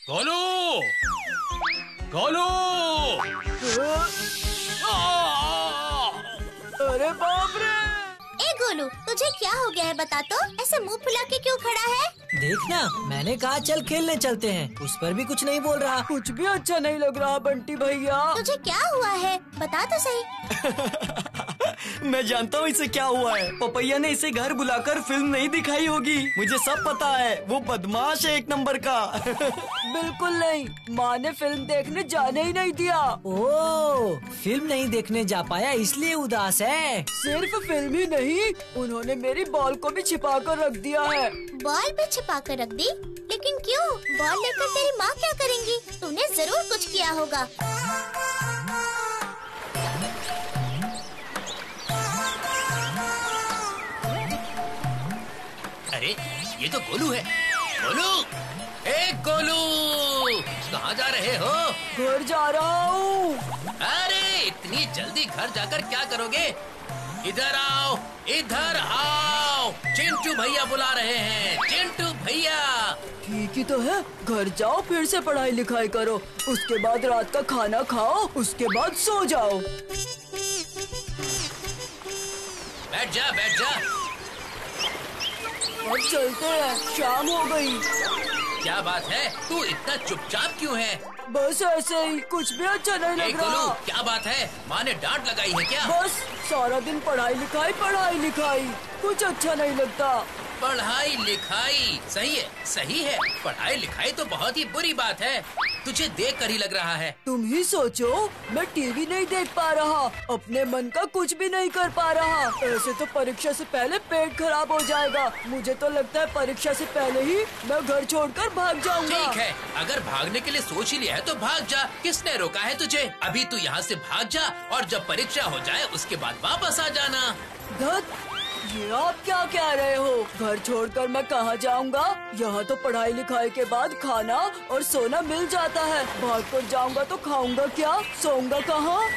गोलू, गोलू! अरे बाप रे! ए गोलू, तुझे क्या हो गया है बता तो? ऐसे मुंह फुला के क्यों खड़ा है? देखना, मैंने कहा चल खेलने चलते हैं, उस पर भी कुछ नहीं बोल रहा। कुछ भी अच्छा नहीं लग रहा बंटी भैया। तुझे क्या हुआ है बता तो सही। मैं जानता हूँ इसे क्या हुआ है। पपैया ने इसे घर बुलाकर फिल्म नहीं दिखाई होगी। मुझे सब पता है, वो बदमाश है एक नंबर का। बिल्कुल नहीं, माँ ने फिल्म देखने जाने ही नहीं दिया। ओह, फिल्म नहीं देखने जा पाया इसलिए उदास है। सिर्फ फिल्म ही नहीं, उन्होंने मेरी बॉल को भी छिपा कर रख दिया है। बॉल भी छिपा कर रख दी? लेकिन क्यों? बॉल लेकर तेरी माँ क्या करेंगी? तूने जरूर कुछ किया होगा। अरे ये तो गोलू है। गोलू, ए गोलू, कहाँ जा रहे हो? घर जा रहा हूँ। अरे इतनी जल्दी घर जाकर क्या करोगे? इधर आओ, इधर आओ, चिंटू भैया बुला रहे हैं। चिंटू भैया! ठीक ही तो है, घर जाओ फिर से पढ़ाई लिखाई करो, उसके बाद रात का खाना खाओ, उसके बाद सो जाओ। बैठ जा, बैठ जा। अब चलते हैं, शाम हो गई। क्या बात है, तू इतना चुपचाप क्यों है? बस ऐसे ही, कुछ भी अच्छा नहीं ए लग गोलू, रहा। क्या बात है? माँ ने डांट लगाई है क्या? बस सारा दिन पढ़ाई लिखाई, कुछ अच्छा नहीं लगता। पढ़ाई लिखाई सही है। पढ़ाई लिखाई तो बहुत ही बुरी बात है। तुझे देख कर ही लग रहा है। तुम ही सोचो, मैं टीवी नहीं देख पा रहा, अपने मन का कुछ भी नहीं कर पा रहा। ऐसे तो परीक्षा से पहले पेट खराब हो जाएगा। मुझे तो लगता है परीक्षा से पहले ही मैं घर छोड़कर भाग जाऊंगा। ठीक है, अगर भागने के लिए सोच ही लिया है तो भाग जा। किसने रोका है तुझे? अभी तू यहाँ से भाग जा और जब परीक्षा हो जाए उसके बाद वापस आ जाना। धत, ये आप क्या कह रहे हो? घर छोड़कर मैं कहाँ जाऊँगा? यहाँ तो पढ़ाई लिखाई के बाद खाना और सोना मिल जाता है। भाग कर जाऊँगा तो खाऊंगा क्या, सोऊंगा कहाँ?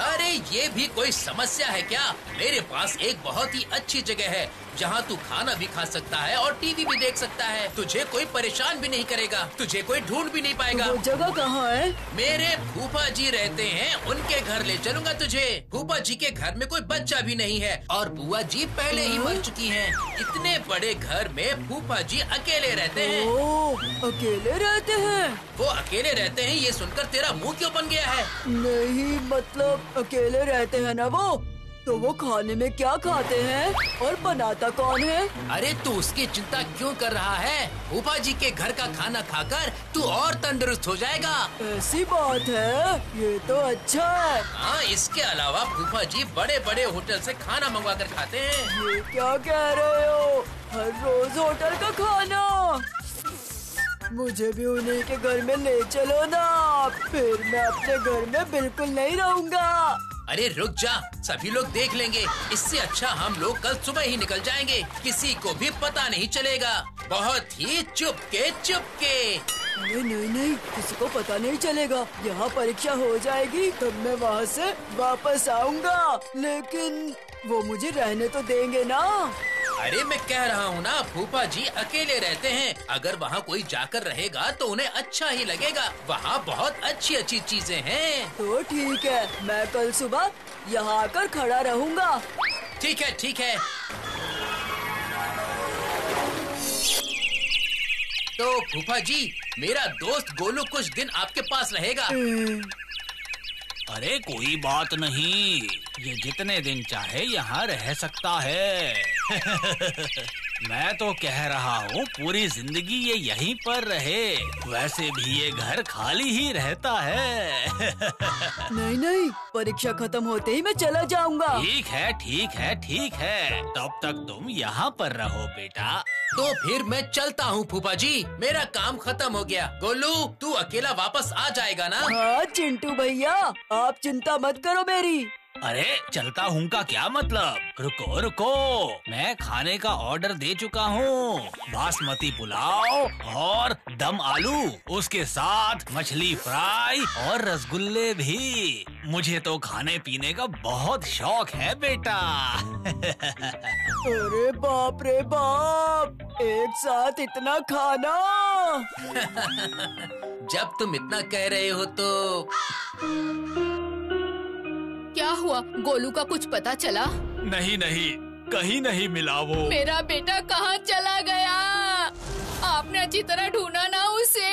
अरे ये भी कोई समस्या है क्या? मेरे पास एक बहुत ही अच्छी जगह है जहाँ तू खाना भी खा सकता है और टीवी भी देख सकता है। तुझे कोई परेशान भी नहीं करेगा, तुझे कोई ढूंढ भी नहीं पाएगा। वो जगह कहाँ है? मेरे फूफा जी रहते हैं, उनके घर ले चलूंगा तुझे। फूफा जी के घर में कोई बच्चा भी नहीं है और बुआ जी पहले ही मर चुकी हैं। इतने बड़े घर में फूफा जी अकेले रहते हैं। ओह, अकेले रहते हैं? वो अकेले रहते हैं ये सुनकर तेरा मुंह क्यों बन गया है? नहीं, मतलब अकेले रहते हैं ना वो, तो वो खाने में क्या खाते हैं और बनाता कौन है? अरे तू उसकी चिंता क्यों कर रहा है? फूफा जी के घर का खाना खाकर तू और तंदुरुस्त हो जाएगा। ऐसी बात है, ये तो अच्छा है। हाँ, इसके अलावा फूफा जी बड़े बड़े होटल से खाना मंगवा कर खाते हैं। ये क्या कह रहे हो? हर रोज होटल का खाना? मुझे भी उन्हीं के घर में ले चलो ना, फिर मैं अपने घर में बिल्कुल नहीं रहूँगा। अरे रुक जा, सभी लोग देख लेंगे। इससे अच्छा हम लोग कल सुबह ही निकल जाएंगे, किसी को भी पता नहीं चलेगा। बहुत ही चुपके। अरे नहीं, किसी को पता नहीं चलेगा। यहाँ परीक्षा हो जाएगी तब मैं वहाँ से वापस आऊँगा, लेकिन वो मुझे रहने तो देंगे ना? अरे मैं कह रहा हूँ ना, फूफा जी अकेले रहते हैं। अगर वहाँ कोई जाकर रहेगा तो उन्हें अच्छा ही लगेगा। वहाँ बहुत अच्छी अच्छी चीजें हैं। तो ठीक है, मैं कल सुबह यहाँ आकर खड़ा रहूँगा। ठीक है। तो फूफा जी, मेरा दोस्त गोलू कुछ दिन आपके पास रहेगा। अरे कोई बात नहीं, ये जितने दिन चाहे यहाँ रह सकता है। मैं तो कह रहा हूँ पूरी जिंदगी ये यहीं पर रहे। वैसे भी ये घर खाली ही रहता है। नहीं, परीक्षा खत्म होते ही मैं चला जाऊंगा। ठीक है, तब तक तुम यहाँ पर रहो बेटा। तो फिर मैं चलता हूँ फूफा जी, मेरा काम खत्म हो गया। गोलू, तू अकेला वापस आ जाएगा ना? हाँ चिंटू भैया, आप चिंता मत करो मेरी। अरे चलता हूँ का क्या मतलब? रुको रुको, मैं खाने का ऑर्डर दे चुका हूँ। बासमती पुलाव और दम आलू, उसके साथ मछली फ्राई और रसगुल्ले भी। मुझे तो खाने पीने का बहुत शौक है बेटा। अरे बाप रे बाप, एक साथ इतना खाना। जब तुम इतना कह रहे हो तो क्या हुआ? गोलू का कुछ पता चला? नहीं नहीं, कहीं नहीं मिला वो। मेरा बेटा कहाँ चला गया? आपने अच्छी तरह ढूंढा ना उसे?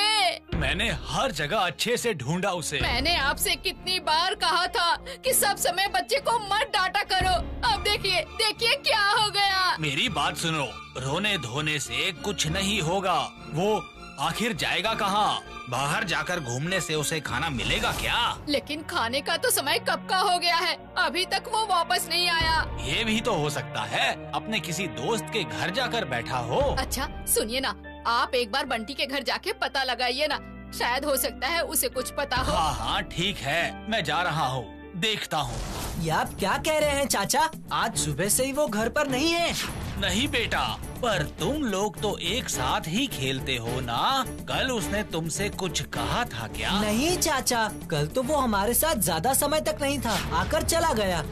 मैंने हर जगह अच्छे से ढूंढा उसे। मैंने आपसे कितनी बार कहा था कि सब समय बच्चे को मत डांटा करो। अब देखिए देखिए क्या हो गया। मेरी बात सुनो, रोने धोने से कुछ नहीं होगा। वो आखिर जाएगा कहाँ? बाहर जाकर घूमने से उसे खाना मिलेगा क्या? लेकिन खाने का तो समय कब का हो गया है, अभी तक वो वापस नहीं आया। ये भी तो हो सकता है अपने किसी दोस्त के घर जाकर बैठा हो। अच्छा सुनिए ना, आप एक बार बंटी के घर जाके पता लगाइए ना, शायद हो सकता है उसे कुछ पता हो। हाँ हाँ ठीक है, मैं जा रहा हूँ, देखता हूँ। ये आप क्या कह रहे हैं चाचा? आज सुबह से ही वो घर पर नहीं है। नहीं बेटा, पर तुम लोग तो एक साथ ही खेलते हो ना। कल उसने तुमसे कुछ कहा था क्या? नहीं चाचा, कल तो वो हमारे साथ ज्यादा समय तक नहीं था, आकर चला गया।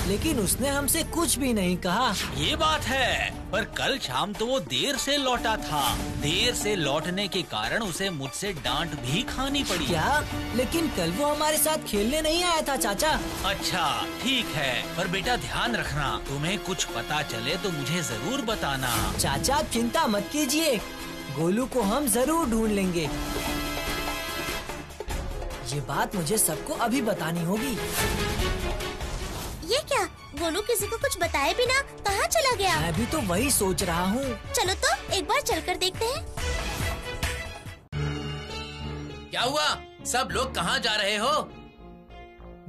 लेकिन उसने हमसे कुछ भी नहीं कहा। ये बात है, पर कल शाम तो वो देर से लौटा था। देर से लौटने के कारण उसे मुझसे डांट भी खानी पड़ी। क्या? लेकिन कल वो हमारे साथ खेलने नहीं आया था चाचा। अच्छा ठीक है, पर बेटा ध्यान रखना, तुम्हें कुछ पता चले तो मुझे जरूर बताना। चाचा आप चिंता मत कीजिए, गोलू को हम जरूर ढूंढ लेंगे। ये बात मुझे सबको अभी बतानी होगी। ये क्या? गोलू किसी को कुछ बताए बिना कहाँ चला गया? मैं भी तो वही सोच रहा हूँ। चलो तो एक बार चलकर देखते हैं। क्या हुआ? सब लोग कहाँ जा रहे हो?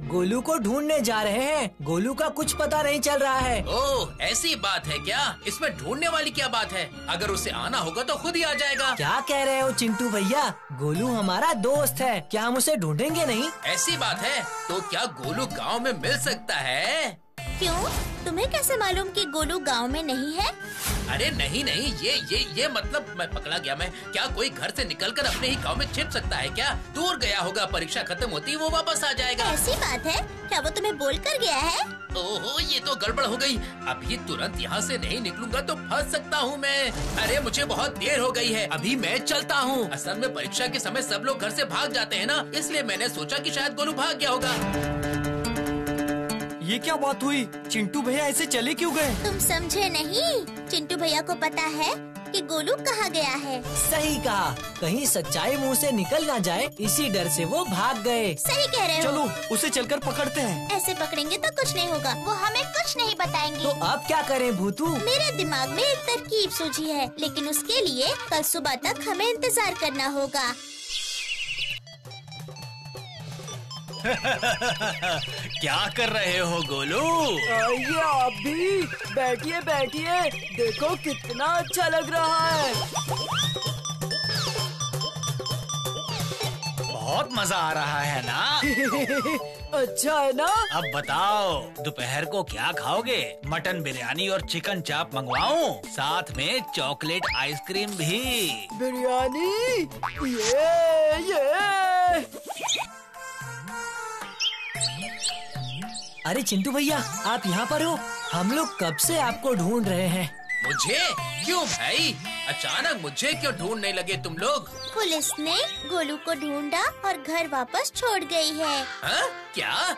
गोलू को ढूंढने जा रहे हैं। गोलू का कुछ पता नहीं चल रहा है। ओह ऐसी बात है क्या? इसमें ढूंढने वाली क्या बात है? अगर उसे आना होगा तो खुद ही आ जाएगा। क्या कह रहे हो चिंटू भैया? गोलू हमारा दोस्त है, क्या हम उसे ढूंढेंगे नहीं? ऐसी बात है तो क्या गोलू गांव में मिल सकता है? क्यों? तुम्हें कैसे मालूम कि गोलू गांव में नहीं है? अरे नहीं नहीं, ये मतलब मैं पकड़ा गया। मैं क्या कोई घर से निकलकर अपने ही गांव में छिप सकता है क्या? दूर गया होगा, परीक्षा खत्म होती वो वापस आ जाएगा। ऐसी बात है क्या? वो तुम्हें बोल कर गया है? ओहो ये तो गड़बड़ हो गई। अभी तुरंत यहाँ से नहीं निकलूंगा तो फंस सकता हूँ मैं। अरे मुझे बहुत देर हो गई है, अभी मैं चलता हूँ। असल में परीक्षा के समय सब लोग घर से भाग जाते हैं ना, इसलिए मैंने सोचा कि शायद गोलू भाग गया होगा। ये क्या बात हुई? चिंटू भैया ऐसे चले क्यों गए? तुम समझे नहीं? चिंटू भैया को पता है कि गोलू कहाँ गया है। सही कहा, कहीं सच्चाई मुंह से निकल ना जाए, इसी डर से वो भाग गए। सही कह रहे हो। चलो उसे चलकर पकड़ते हैं। ऐसे पकड़ेंगे तो कुछ नहीं होगा, वो हमें कुछ नहीं बताएंगे। तो अब क्या करें भूतू? मेरे दिमाग में एक तरकीब सूझी है, लेकिन उसके लिए कल सुबह तक हमें इंतजार करना होगा। क्या कर रहे हो गोलू? आइए आप भी, बैठिए बैठिए, देखो कितना अच्छा लग रहा है। बहुत मजा आ रहा है ना? अच्छा है ना? अब बताओ दोपहर को क्या खाओगे? मटन बिरयानी और चिकन चाप मंगवाऊं? साथ में चॉकलेट आइसक्रीम भी। बिरयानी? ये अरे चिंटू भैया, आप यहाँ पर हो? हम लोग कब से आपको ढूंढ रहे हैं। मुझे? क्यों भाई? अचानक मुझे क्यों ढूंढने लगे तुम लोग? पुलिस ने गोलू को ढूंढा और घर वापस छोड़ गई है। हाँ? क्या?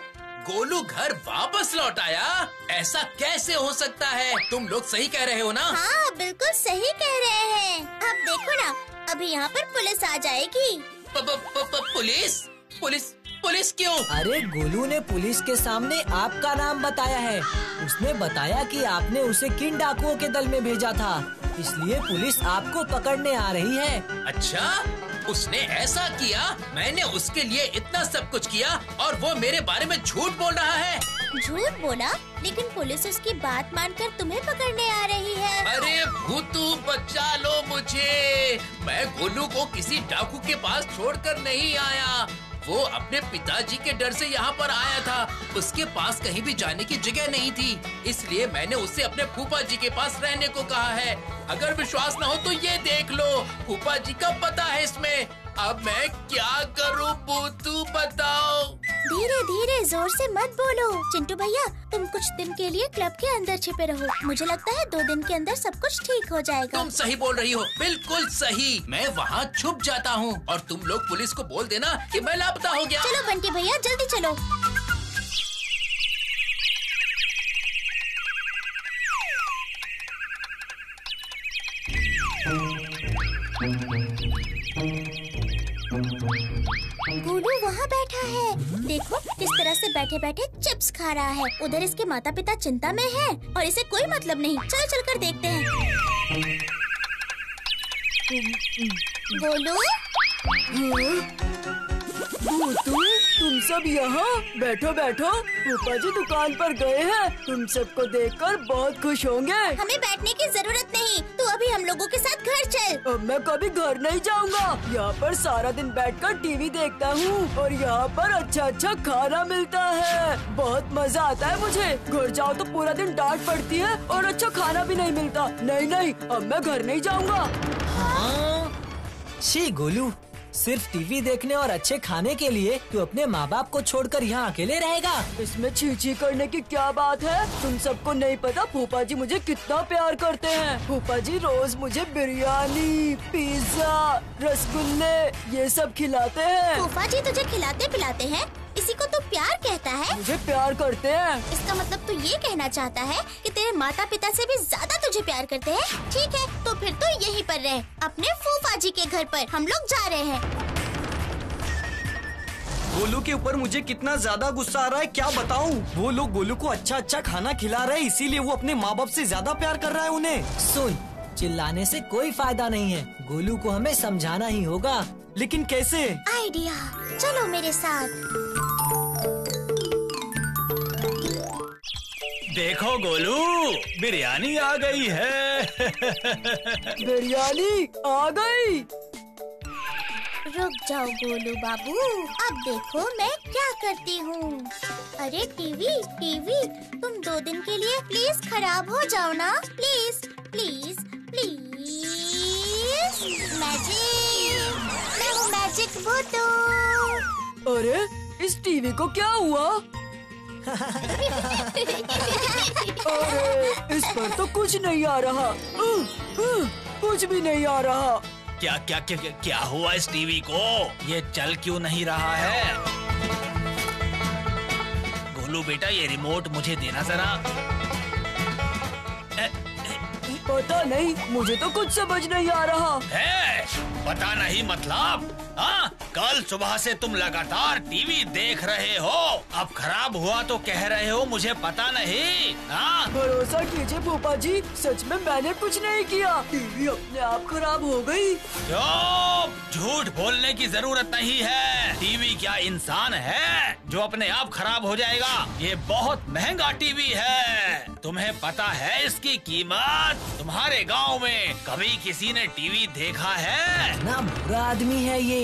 गोलू घर वापस लौट आया? ऐसा कैसे हो सकता है? तुम लोग सही कह रहे हो ना? हाँ बिल्कुल सही कह रहे हैं। अब देखो ना, अभी यहाँ पर पुलिस आ जाएगी। पुलिस? पुलिस? पुलिस क्यों? अरे गोलू ने पुलिस के सामने आपका नाम बताया है। उसने बताया कि आपने उसे किन डाकुओं के दल में भेजा था, इसलिए पुलिस आपको पकड़ने आ रही है। अच्छा, उसने ऐसा किया? मैंने उसके लिए इतना सब कुछ किया और वो मेरे बारे में झूठ बोल रहा है। झूठ बोला? लेकिन पुलिस उसकी बात मानकर तुम्हें पकड़ने आ रही है। अरे भूतू बचा लो मुझे, मैं गोलू को किसी डाकू के पास छोड़कर नहीं आया। वो अपने पिताजी के डर से यहाँ पर आया था। उसके पास कहीं भी जाने की जगह नहीं थी, इसलिए मैंने उससे अपने फूफा जी के पास रहने को कहा है। अगर विश्वास न हो तो ये देख लो, फूफा जी का पता है इसमें। अब मैं क्या करूँ बूतू, बताओ। धीरे धीरे, जोर से मत बोलो। चिंटू भैया, तुम कुछ दिन के लिए क्लब के अंदर छिपे रहो। मुझे लगता है 2 दिन के अंदर सब कुछ ठीक हो जाएगा। तुम सही बोल रही हो, बिल्कुल सही। मैं वहाँ छुप जाता हूँ और तुम लोग पुलिस को बोल देना कि मैं लापता हो गया। चलो बंटी भैया, जल्दी चलो। गोलू वहाँ बैठा है। देखो किस तरह से बैठे बैठे चिप्स खा रहा है। उधर इसके माता पिता चिंता में हैं और इसे कोई मतलब नहीं। चलो चलकर देखते हैं। गोलू, तुम सब यहाँ बैठो बैठो। फूफा जी दुकान पर गए हैं। तुम सबको देखकर बहुत खुश होंगे। हमें बैठने की जरूरत नहीं, तू अभी हम लोगों के साथ घर चल। अब मैं कभी घर नहीं जाऊंगा। यहाँ पर सारा दिन बैठकर टीवी देखता हूँ और यहाँ पर अच्छा अच्छा खाना मिलता है। बहुत मजा आता है मुझे। घर जाओ तो पूरा दिन डांट पड़ती है और अच्छा खाना भी नहीं मिलता। नहीं नहीं, अब मैं घर नहीं जाऊंगा। शी गोलू, सिर्फ टीवी देखने और अच्छे खाने के लिए तू अपने माँ बाप को छोड़कर यहाँ अकेले रहेगा? इसमें छी करने की क्या बात है? तुम सबको नहीं पता फूफा जी मुझे कितना प्यार करते हैं। फूफा जी रोज मुझे बिरयानी, पिज्जा, रसगुल्ले ये सब खिलाते हैं। फूफा जी तुझे खिलाते पिलाते हैं, इसी को तो प्यार कहता है। मुझे प्यार करते हैं। इसका मतलब तू ये कहना चाहता है कि तेरे माता पिता से भी ज्यादा तुझे प्यार करते हैं। ठीक है, तो फिर तो यहीं पर रह, अपने फूफा जी के घर पर। हम लोग जा रहे हैं। गोलू के ऊपर मुझे कितना ज्यादा गुस्सा आ रहा है, क्या बताऊं। वो लोग गोलू को अच्छा अच्छा खाना खिला रहे हैं, इसीलिए वो अपने माँ बाप से ज्यादा प्यार कर रहा है उन्हें। सुन, चिल्लाने से कोई फायदा नहीं है। गोलू को हमें समझाना ही होगा। लेकिन कैसे? आइडिया, चलो मेरे साथ। देखो गोलू, बिरयानी आ गई है। बिरयानी आ गई। रुक जाओ गोलू बाबू, अब देखो मैं क्या करती हूँ। अरे टीवी, तुम 2 दिन के लिए प्लीज खराब हो जाओ ना। Please please please. मैजिक, मैं हूँ मैजिक भूतू। अरे इस टीवी को क्या हुआ? अरे इस पर तो कुछ नहीं आ रहा। कुछ भी नहीं आ रहा। क्या क्या क्या क्या, क्या हुआ इस टीवी को? ये चल क्यों नहीं रहा है? गोलू बेटा, ये रिमोट मुझे देना जरा। पता नहीं, मुझे तो कुछ समझ नहीं आ रहा है। पता नहीं मतलब? हाँ, कल सुबह से तुम लगातार टीवी देख रहे हो, अब खराब हुआ तो कह रहे हो मुझे पता नहीं। हाँ, भरोसा कीजिए फूफा जी, सच में मैंने कुछ नहीं किया। टीवी अपने आप खराब हो गई। चुप, झूठ बोलने की जरूरत नहीं है। टीवी क्या इंसान है जो अपने आप खराब हो जाएगा? ये बहुत महंगा टीवी है। तुम्हें पता है इसकी कीमत? तुम्हारे गांव में कभी किसी ने टीवी देखा है? ना बुरा आदमी है ये।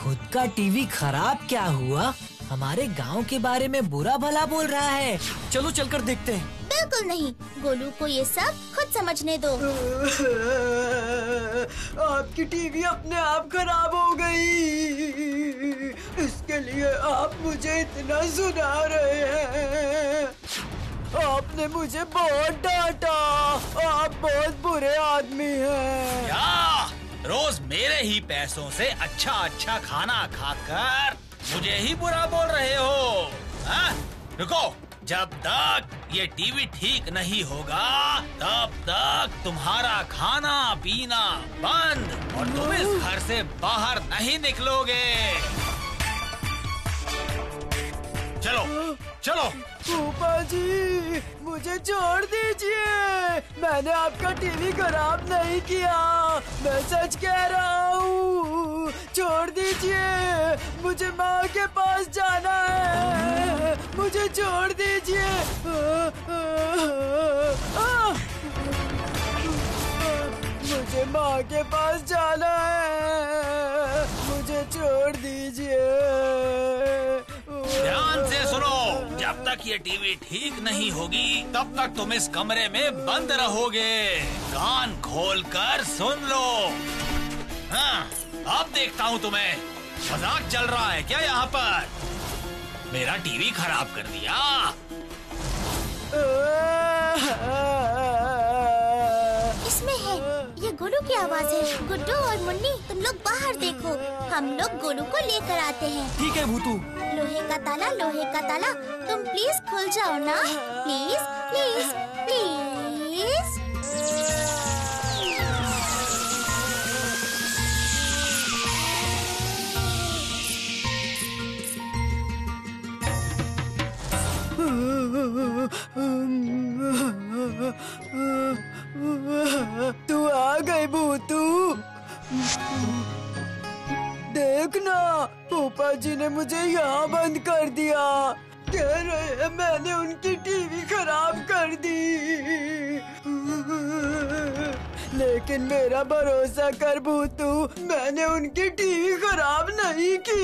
खुद का टीवी खराब क्या हुआ, हमारे गांव के बारे में बुरा भला बोल रहा है। चलो चलकर देखते हैं। बिल्कुल नहीं, गोलू को ये सब खुद समझने दो। आपकी टीवी अपने आप खराब हो गई। इसके लिए आप मुझे इतना सुना रहे हैं। आपने मुझे बहुत डांटा। आप बहुत बुरे आदमी हैं। क्या रोज मेरे ही पैसों से अच्छा अच्छा खाना खाकर मुझे ही बुरा बोल रहे हो? हाँ? रुको, जब तक ये टीवी ठीक नहीं होगा तब तक तुम्हारा खाना पीना बंद और तुम इस घर से बाहर नहीं निकलोगे। चलो चलो। फूफा जी मुझे छोड़ दीजिए, मैंने आपका टीवी खराब नहीं किया, मैं सच कह रहा हूँ। छोड़ दीजिए, मुझे माँ के पास जाना है, मुझे छोड़ दीजिए। मुझे माँ के पास जाना है, मुझे छोड़ दीजिए। ध्यान से सुनो, जब तक ये टीवी ठीक नहीं होगी तब तक तुम इस कमरे में बंद रहोगे। कान खोलकर सुन लो। हाँ, अब देखता हूँ तुम्हें। मजाक चल रहा है क्या यहाँ पर? मेरा टीवी खराब कर दिया। इसमें है, ये गोलू की आवाज है। गुड्डू और मुन्नी, तुम लोग बाहर देखो, हम लोग गोलू को लेकर आते हैं। ठीक है भूतू। लोहे का ताला, लोहे का ताला, तुम प्लीज खुल जाओ ना, प्लीज प्लीज प्लीज। तू आ गई भूतू। देखना, पापा जी ने मुझे यहाँ बंद कर दिया। कह रहे हैं मैंने उनकी टीवी खराब कर दी। लेकिन मेरा भरोसा कर भूतू, मैंने उनकी टीवी खराब नहीं की।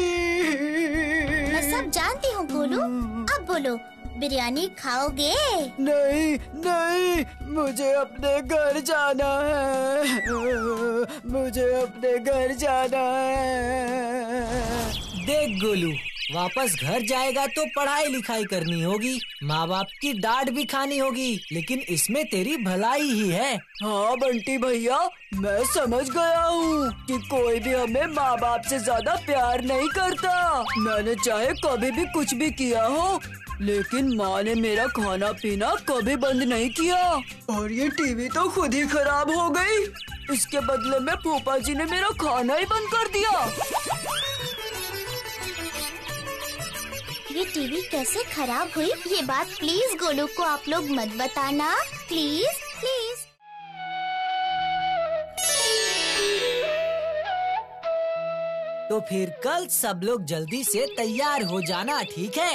मैं सब जानती हूँ गोलू। अब बोलो, बिरयानी खाओगे? नहीं नहीं, मुझे अपने घर जाना है। मुझे अपने घर जाना है। देख गोलू, वापस घर जाएगा तो पढ़ाई लिखाई करनी होगी, माँ बाप की डांट भी खानी होगी, लेकिन इसमें तेरी भलाई ही है। हाँ बंटी भैया, मैं समझ गया हूँ कि कोई भी हमें माँ बाप से ज्यादा प्यार नहीं करता। मैंने चाहे कभी भी कुछ भी किया हो, लेकिन माँ ने मेरा खाना पीना कभी बंद नहीं किया। और ये टीवी तो खुद ही खराब हो गई। इसके बदले में फूफा जी ने मेरा खाना ही बंद कर दिया। ये टीवी कैसे खराब हुई, ये बात प्लीज गोलू को आप लोग मत बताना, प्लीज प्लीज। तो फिर कल सब लोग जल्दी से तैयार हो जाना, ठीक है?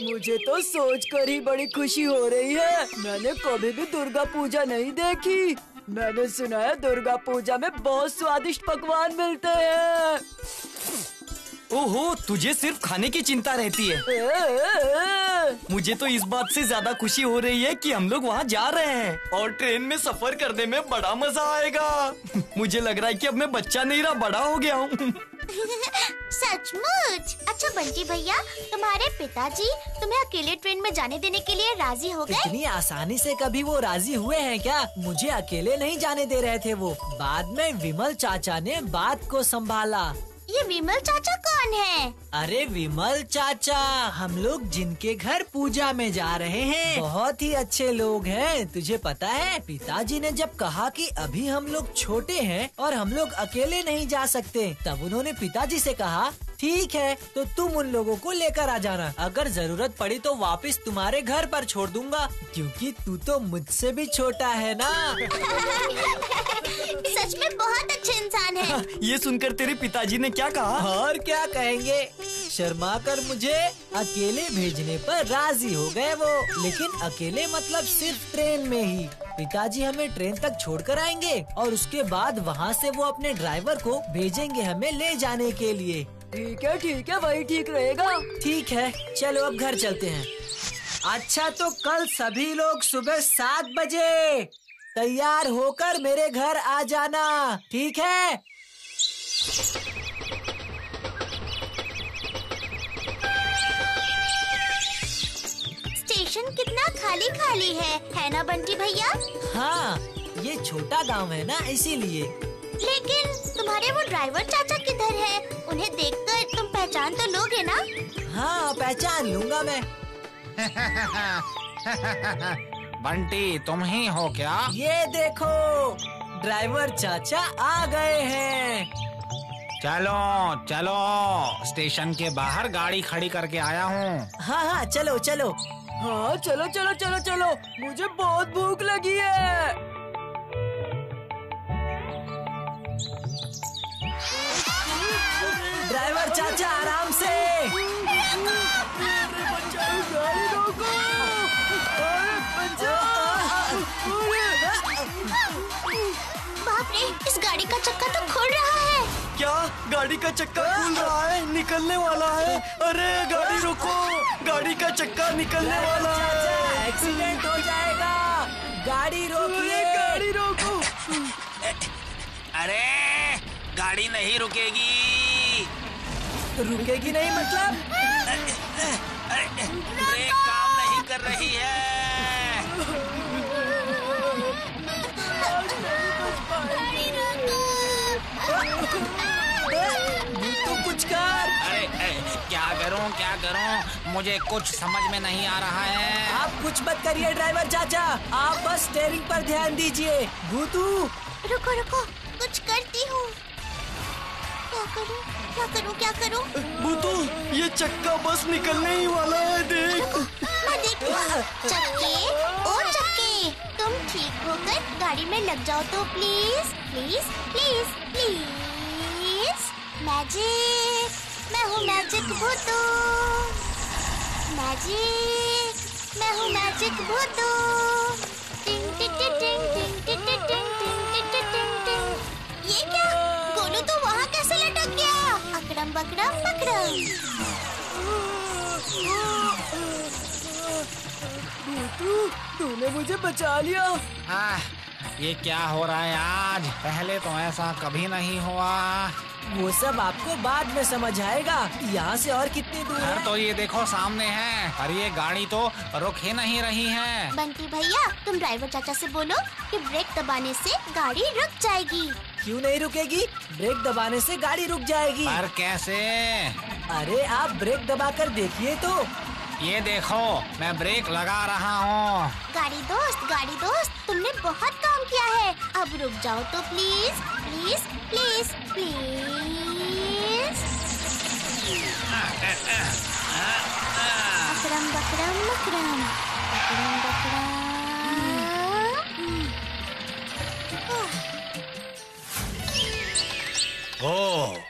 मुझे तो सोचकर ही बड़ी खुशी हो रही है। मैंने कभी भी दुर्गा पूजा नहीं देखी। मैंने सुना है दुर्गा पूजा में बहुत स्वादिष्ट पकवान मिलते हैं। ओहो, तुझे सिर्फ खाने की चिंता रहती है। मुझे तो इस बात से ज्यादा खुशी हो रही है कि हम लोग वहाँ जा रहे हैं और ट्रेन में सफर करने में बड़ा मजा आएगा। मुझे लग रहा है कि अब मैं बच्चा नहीं रहा, बड़ा हो गया हूँ। सचमुच? अच्छा बंटी भैया, तुम्हारे पिताजी तुम्हें अकेले ट्रेन में जाने देने के लिए राजी हो गए? इतनी आसानी से कभी वो राजी हुए हैं क्या? मुझे अकेले नहीं जाने दे रहे थे वो। बाद में विमल चाचा ने बात को संभाला। ये विमल चाचा कौन है? अरे विमल चाचा, हम लोग जिनके घर पूजा में जा रहे हैं, बहुत ही अच्छे लोग हैं। तुझे पता है, पिताजी ने जब कहा कि अभी हम लोग छोटे हैं और हम लोग अकेले नहीं जा सकते, तब उन्होंने पिताजी से कहा ठीक है तो तुम उन लोगों को लेकर आ जाना। अगर जरूरत पड़ी तो वापस तुम्हारे घर पर छोड़ दूंगा, क्योंकि तू तो मुझसे भी छोटा है ना। सच में बहुत अच्छे इंसान है। ये सुनकर तेरे पिताजी ने क्या कहा? और क्या कहेंगे, शर्मा कर मुझे अकेले भेजने पर राजी हो गए वो। लेकिन अकेले मतलब सिर्फ ट्रेन में ही। पिताजी हमें ट्रेन तक छोड़कर आएंगे और उसके बाद वहाँ से वो अपने ड्राइवर को भेजेंगे हमें ले जाने के लिए। ठीक है, वही ठीक रहेगा। ठीक है, चलो अब घर चलते हैं। अच्छा, तो कल सभी लोग सुबह 7 बजे तैयार होकर मेरे घर आ जाना, ठीक है? स्टेशन कितना खाली खाली है ना बंटी भैया? हाँ, ये छोटा गांव है ना, इसीलिए। लेकिन तुम्हारे वो ड्राइवर चाचा किधर है? उन्हें देखकर तुम पहचान तो लोगे ना? हाँ, पहचान लूंगा मैं। बंटी, तुम ही हो क्या? ये देखो, ड्राइवर चाचा आ गए हैं। चलो चलो, स्टेशन के बाहर गाड़ी खड़ी करके आया हूँ। हाँ हाँ, चलो चलो। हाँ, चलो चलो चलो चलो, मुझे बहुत भूख लगी है। ड्राइवर चाचा आराम से। गाड़ी रोको। अरे बचाओ। बाप रे, इस गाड़ी का चक्का तो खुल रहा है। क्या गाड़ी का चक्का खुल रहा है, निकलने वाला है। अरे गाड़ी रोको, गाड़ी का चक्का निकलने वाला है। एक्सीडेंट हो जाएगा, गाड़ी रोकिए। गाड़ी रोको। अरे गाड़ी नहीं रुकेगी। रुकेगी नहीं मतलब? ब्रेक काम नहीं कर रही है। तो कुछ कर। अरे क्या करूं मुझे कुछ समझ में नहीं आ रहा है। आप कुछ मत करिए ड्राइवर चाचा, आप बस स्टीयरिंग पर ध्यान दीजिए। भूतू रुको रुको, कुछ करती हूँ। क्या करूँ? भूतू, ये चक्का बस निकलने ही वाला है, देख। मैं देखूँ। चक्के, तुम ठीक होकर गाड़ी में लग जाओ तो प्लीज। मैजिक, मैं हूँ मैजिक भूतू। मैं हूँ मैजिक भूतू। टिंग टिंग टिंग टिंग टिंग टिंग टिंग टिंग टिंग। ये क्या? गोलू तो वहाँ कैसे लटक गया? अकड़म बकड़म बकड़म। भूतू, तूने मुझे बचा लिया। ये क्या हो रहा है आज? पहले तो ऐसा कभी नहीं हुआ। वो सब आपको बाद में समझ आएगा। यहाँ से और कितनी दूर घर है? तो ये देखो सामने है, और ये गाड़ी तो रुक ही नहीं रही है। बंटी भैया, तुम ड्राइवर चाचा से बोलो कि ब्रेक दबाने से गाड़ी रुक जाएगी। क्यों नहीं रुकेगी? ब्रेक दबाने से गाड़ी रुक जाएगी। पर कैसे? अरे आप ब्रेक दबाकर देखिए तो। ये देखो, मैं ब्रेक लगा रहा हूँ। गाड़ी दोस्त, तुमने बहुत काम किया है। अब रुक जाओ तो please. Akram buckram मकरम, Akram buckram.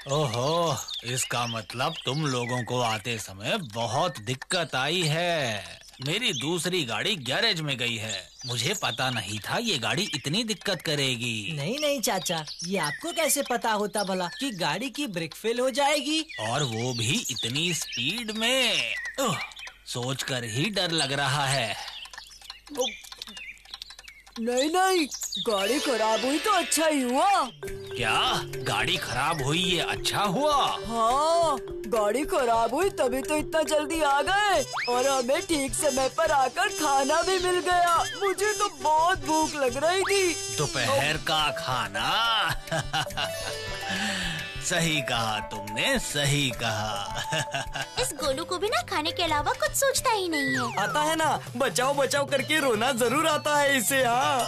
ओहो, इसका मतलब तुम लोगों को आते समय बहुत दिक्कत आई है। मेरी दूसरी गाड़ी गैरेज में गई है। मुझे पता नहीं था ये गाड़ी इतनी दिक्कत करेगी। नहीं चाचा, ये आपको कैसे पता होता भला कि गाड़ी की ब्रेक फेल हो जाएगी? और वो भी इतनी स्पीड में। सोचकर ही डर लग रहा है। नहीं, गाड़ी खराब हुई तो अच्छा ही हुआ। क्या गाड़ी खराब हुई ये अच्छा हुआ? हाँ, गाड़ी खराब हुई तभी तो इतना जल्दी आ गए, और हमें ठीक समय पर आकर खाना भी मिल गया। मुझे तो बहुत भूख लग रही थी। दोपहर का खाना। सही कहा तुमने, सही कहा। इस गोलू को भी ना खाने के अलावा कुछ सोचता ही नहीं है। आता है ना, बचाओ करके रोना जरूर आता है इसे। हाँ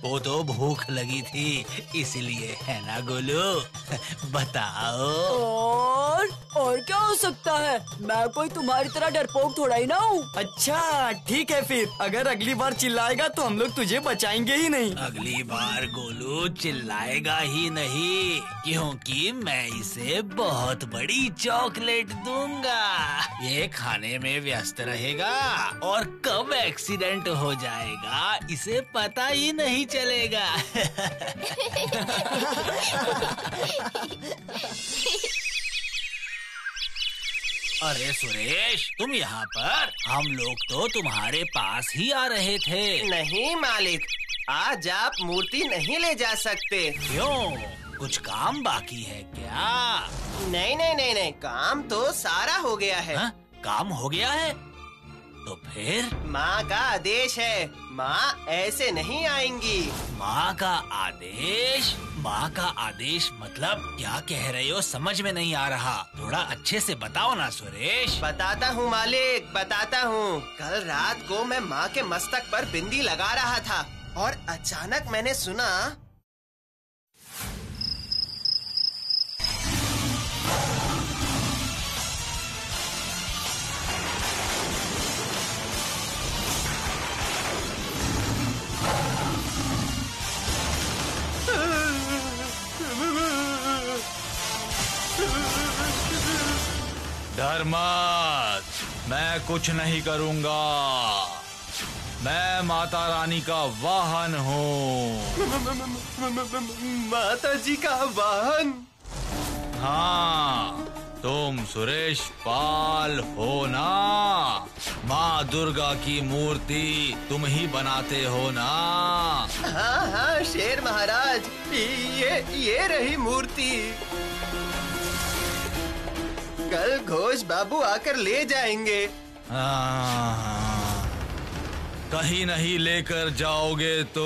वो तो भूख लगी थी इसलिए, है ना गोलू? बताओ। और क्या हो सकता है? मैं कोई तुम्हारी तरह डरपोक थोड़ा ही ना हूँ। अच्छा ठीक है, फिर अगर अगली बार चिल्लाएगा तो हम लोग तुझे बचाएंगे ही नहीं। अगली बार गोलू चिल्लाएगा ही नहीं, क्योंकि मैं इसे बहुत बड़ी चॉकलेट दूंगा। ये खाने में व्यस्त रहेगा और कब एक्सीडेंट हो जाएगा इसे पता ही नहीं चलेगा। अरे सुरेश, तुम यहाँ पर? हम लोग तो तुम्हारे पास ही आ रहे थे। नहीं मालिक, आज आप मूर्ति नहीं ले जा सकते। क्यों? कुछ काम बाकी है क्या? नहीं, काम तो सारा हो गया है। हा? काम हो गया है? तो फिर? माँ का आदेश है, माँ ऐसे नहीं आएंगी। माँ का आदेश? माँ का आदेश मतलब क्या कह रहे हो? समझ में नहीं आ रहा। थोड़ा अच्छे से बताओ ना सुरेश। बताता हूँ मालिक, बताता हूँ। कल रात को मैं माँ के मस्तक पर बिंदी लगा रहा था और अचानक मैंने सुना डर मत, मैं कुछ नहीं करूँगा। मैं माता रानी का वाहन हूँ। माता जी का वाहन? हाँ, तुम सुरेश पाल हो ना? माँ दुर्गा की मूर्ति तुम ही बनाते हो ना? हाँ हाँ शेर महाराज, ये रही मूर्ति। कल घोष बाबू आकर ले जाएंगे। कहीं नहीं लेकर जाओगे तो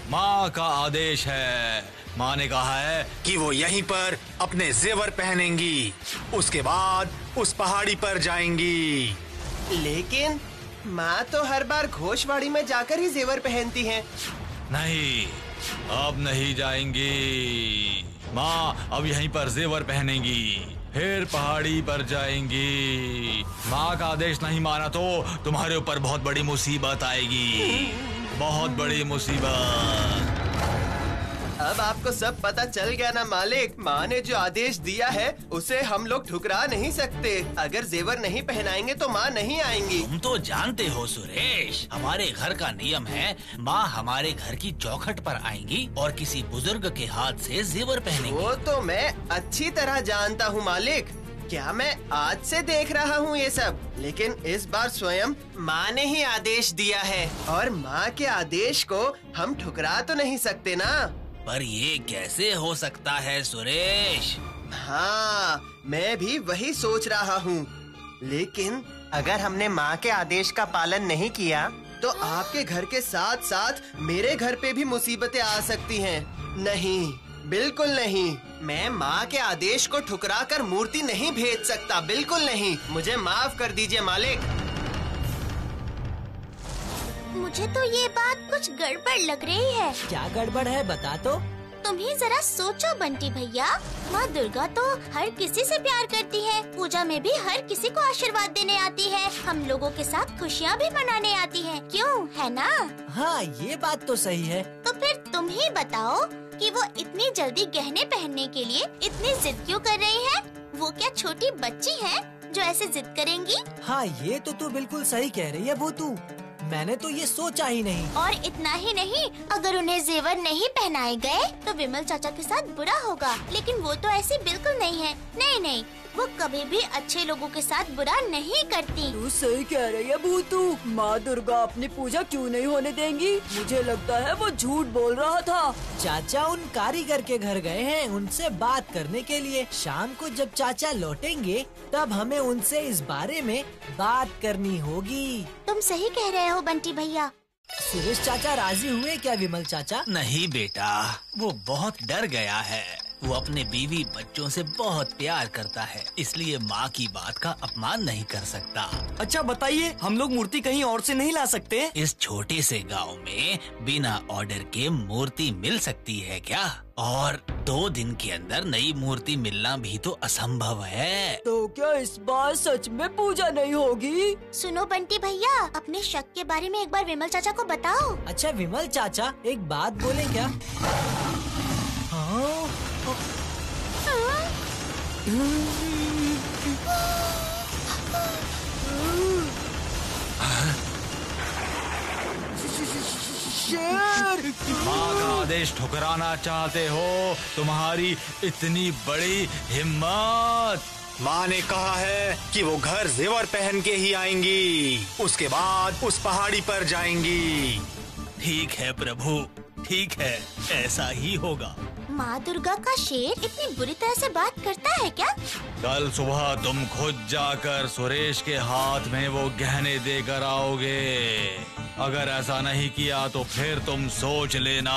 माँ का आदेश है। माँ ने कहा है कि वो यहीं पर अपने जेवर पहनेंगी, उसके बाद उस पहाड़ी पर जाएंगी। लेकिन माँ तो हर बार घोषवाड़ी में जाकर ही जेवर पहनती हैं। नहीं, अब नहीं जाएंगी। माँ अब यहीं पर जेवर पहनेंगी, फिर पहाड़ी पर जाएंगी। माँ का आदेश नहीं माना तो तुम्हारे ऊपर बहुत बड़ी मुसीबत आएगी, बहुत बड़ी मुसीबत। अब आपको सब पता चल गया ना मालिक? माँ ने जो आदेश दिया है उसे हम लोग ठुकरा नहीं सकते। अगर जेवर नहीं पहनाएंगे तो माँ नहीं आएंगी। तुम तो जानते हो सुरेश, हमारे घर का नियम है माँ हमारे घर की चौखट पर आएंगी और किसी बुजुर्ग के हाथ से जेवर पहनेंगी। वो तो मैं अच्छी तरह जानता हूँ मालिक। क्या मैं आज से देख रहा हूँ ये सब? लेकिन इस बार स्वयं माँ ने ही आदेश दिया है और माँ के आदेश को हम ठुकरा तो नहीं सकते ना। पर ये कैसे हो सकता है सुरेश? हाँ, मैं भी वही सोच रहा हूँ। लेकिन अगर हमने माँ के आदेश का पालन नहीं किया तो आपके घर के साथ साथ मेरे घर पे भी मुसीबतें आ सकती हैं। नहीं, बिल्कुल नहीं। मैं माँ के आदेश को ठुकरा कर मूर्ति नहीं भेज सकता, बिल्कुल नहीं। मुझे माफ कर दीजिए मालिक। मुझे तो ये बात कुछ गड़बड़ लग रही है। क्या गड़बड़ है बता तो। तुम ही जरा सोचो बंटी भैया, माँ दुर्गा तो हर किसी से प्यार करती है, पूजा में भी हर किसी को आशीर्वाद देने आती है, हम लोगों के साथ खुशियाँ भी मनाने आती है, क्यों, है ना? हाँ, ये बात तो सही है। तो फिर तुम ही बताओ कि वो इतनी जल्दी गहने पहनने के लिए इतनी जिद क्यों कर रही है? वो क्या छोटी बच्ची है जो ऐसे जिद करेंगी? हाँ, ये तो तू बिल्कुल सही कह रही है भूतू। मैंने तो ये सोचा ही नहीं। और इतना ही नहीं, अगर उन्हें जेवर नहीं पहनाए गए तो विमल चाचा के साथ बुरा होगा। लेकिन वो तो ऐसी बिल्कुल नहीं है। नहीं नहीं, वो कभी भी अच्छे लोगों के साथ बुरा नहीं करती। तू सही कह रही है भूतू। माँ दुर्गा अपनी पूजा क्यों नहीं होने देंगी? मुझे लगता है वो झूठ बोल रहा था। चाचा उन कारीगर के घर गए हैं उनसे बात करने के लिए। शाम को जब चाचा लौटेंगे तब हमें उनसे इस बारे में बात करनी होगी। तुम सही कह रहे हो बंटी भैया। सुरेश चाचा राजी हुए क्या विमल चाचा? नहीं बेटा, वो बहुत डर गया है। वो अपने बीवी बच्चों से बहुत प्यार करता है, इसलिए माँ की बात का अपमान नहीं कर सकता। अच्छा बताइए, हम लोग मूर्ति कहीं और से नहीं ला सकते? इस छोटे से गांव में बिना ऑर्डर के मूर्ति मिल सकती है क्या? और 2 दिन के अंदर नई मूर्ति मिलना भी तो असंभव है। तो क्या इस बार सच में पूजा नहीं होगी? सुनो बंटी भैया, अपने शक के बारे में एक बार विमल चाचा को बताओ। अच्छा विमल चाचा, एक बात बोले क्या? हाँ? माँ का आदेश ठुकराना चाहते हो? तुम्हारी इतनी बड़ी हिम्मत! माँ ने कहा है कि वो घर जेवर पहन के ही आएंगी, उसके बाद उस पहाड़ी पर जाएंगी। ठीक है प्रभु, ठीक है, ऐसा ही होगा। माँ दुर्गा का शेर इतनी बुरी तरह से बात करता है क्या? कल सुबह तुम खुद जाकर सुरेश के हाथ में वो गहने देकर आओगे। अगर ऐसा नहीं किया तो फिर तुम सोच लेना,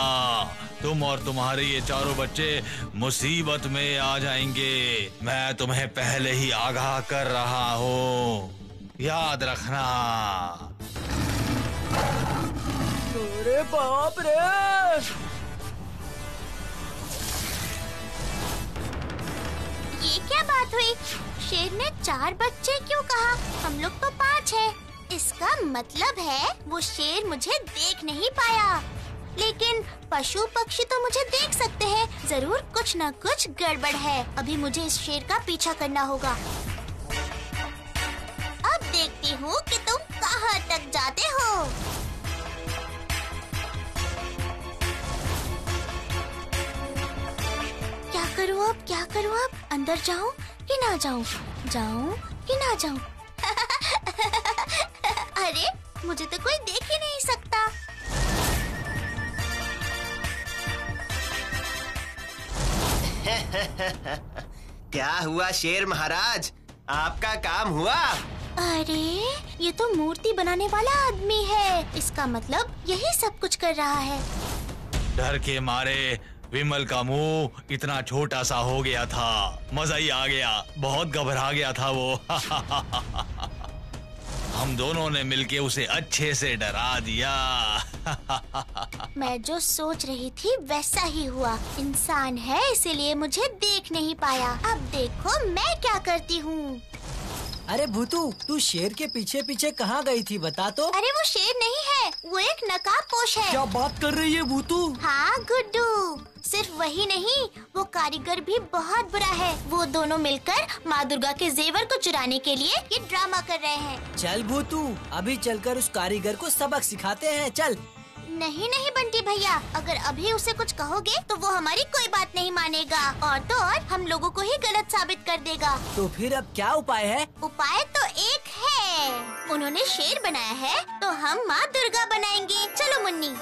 तुम और तुम्हारे ये चारों बच्चे मुसीबत में आ जाएंगे। मैं तुम्हें पहले ही आगाह कर रहा हूँ, याद रखना। अरे बाप रे! ये क्या बात हुई? शेर ने 4 बच्चे क्यों कहा? हम लोग तो 5 हैं। इसका मतलब है वो शेर मुझे देख नहीं पाया। लेकिन पशु पक्षी तो मुझे देख सकते हैं। जरूर कुछ न कुछ गड़बड़ है। अभी मुझे इस शेर का पीछा करना होगा। अब देखती हूँ कि तुम कहाँ तक जाते हो? क्या करूँ अब? अंदर जाऊँ कि ना जाऊँ? जाऊँ कि ना जाऊँ? अरे मुझे तो कोई देख ही नहीं सकता। क्या हुआ शेर महाराज, आपका काम हुआ? अरे ये तो मूर्ति बनाने वाला आदमी है। इसका मतलब यही सब कुछ कर रहा है। डर के मारे विमल का मुंह इतना छोटा सा हो गया था, मजा ही आ गया। बहुत घबरा गया था वो। हम दोनों ने मिलके उसे अच्छे से डरा दिया। मैं जो सोच रही थी वैसा ही हुआ। इंसान है इसीलिए मुझे देख नहीं पाया। अब देखो मैं क्या करती हूँ। अरे भूतू, तू शेर के पीछे पीछे कहाँ गई थी बता तो? अरे वो शेर नहीं है, वो एक नकाबपोश है। क्या बात कर रही है भूतू? हाँ गुड्डू, सिर्फ वही नहीं, वो कारीगर भी बहुत बुरा है। वो दोनों मिलकर माँ दुर्गा के जेवर को चुराने के लिए ये ड्रामा कर रहे हैं। चल भूतू, अभी चलकर उस कारीगर को सबक सिखाते हैं। चल। नहीं नहीं बंटी भैया, अगर अभी उसे कुछ कहोगे तो वो हमारी कोई बात नहीं मानेगा और तो और हम लोगों को ही गलत साबित कर देगा। तो फिर अब क्या उपाय है? उपाय तो एक है। उन्होंने शेर बनाया है तो हम माँ दुर्गा बनाएंगे। चलो मुन्नी।